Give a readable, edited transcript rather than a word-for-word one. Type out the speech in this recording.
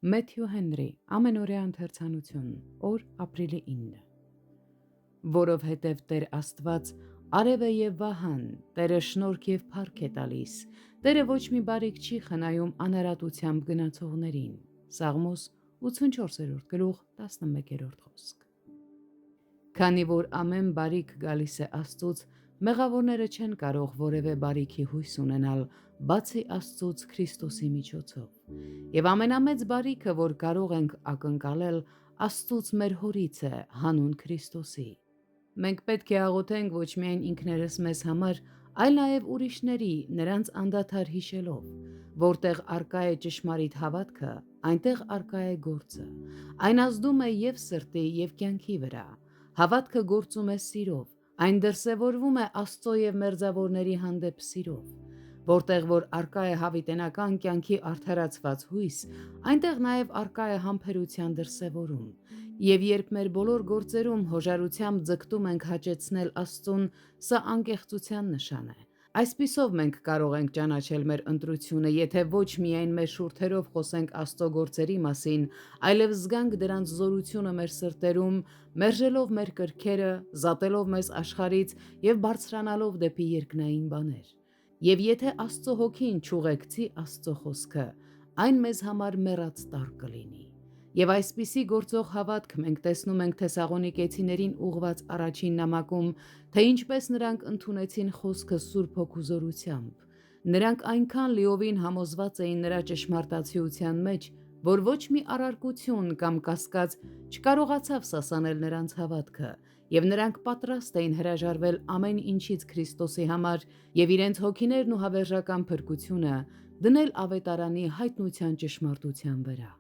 Մեթյու Հենրի, ամենօրյա ընթերցանություն, օր ապրիլի 9։ Որովհետև Տեր Աստված արև է և վահան, Տերը շնորհք և փառք է տալիս, Տերը ոչ մի բարիք չի խնայում անարատությամբ գնացողներին։ Սաղմոս 84-րդ գլուխ 11-րդ խոսք։ Քանի որ ամեն բարիք գալիս է Աստծուց, մեղավորները չեն կարող որևէ բարիքի հույս ունենալ, բացի Աստծուց Քրիստոսի միջոցով։ Եվ ամենամեծ բարիքը, որ կարող ենք ակնկալել, Աստծուց մեր Հորից է, հանուն Քրիստոսի։ Մենք պետք է աղոթենք ոչ միայն ինքներս մեզ համար, այլ նաև ուրիշների, նրանց անդադար հիշելով, որտեղ արկա է ճշմարիտ հավատքը, այնտեղ արկա է գործը։ Այն ազդում է և սրտի, և կյանքի վրա։ Հավատքը գործում է սիրով, այն դրսևորվում է Աստծո և մերձավորների հանդեպ սիրով։ Որտեղ որ արկա է հավիտենական կյանքի արդարացված հույս, այնտեղ նաև արկա է համբերության դրսևորում։ Եվ երբ մեր բոլոր գործերում հոժարությամբ ձգտում ենք հաճեցնել Աստծուն, սա անկեղծության նշան է։ Այսպիսով մենք կարող ենք ճանաչել մեր ընտրությունը, եթե ոչ միայն մեր շուրթերով խոսենք Աստծո գործերի մասին, այլև զգանք դրանց զորությունը մեր սրտերում, մերժելով մեր կրքերը, զատելով մեզ աշխարհից և բարձրանալով դեպի երկնային բաներ։ Եվ եթե Աստծո Հոգին չուղեկցի Աստծո խոսքը, այն մեզ համար մեռած տարր կլինի։ Եվ այսպիսի գործող հավատք մենք տեսնում ենք Թեսաղոնիկեցիներին ուղված առաջին նամակում, թե ինչպես նրանք ընդունեցին խոսքը Սուրբ Հոգու զորությամբ։ Նրանք այնքան լիովին համոզված էին նրա ճշմարտացիության մեջ, որ ոչ մի առարկություն կամ կասկած չկարողացավ սասանել նրանց հավատքը, և նրանք պատրաստ էին հրաժարվել ամեն ինչից Քրիստոսի համար և իրենց հոգիներն ու հավերժական փրկությունը դնել ավետարանի հայտնության ճշմարտության վրա։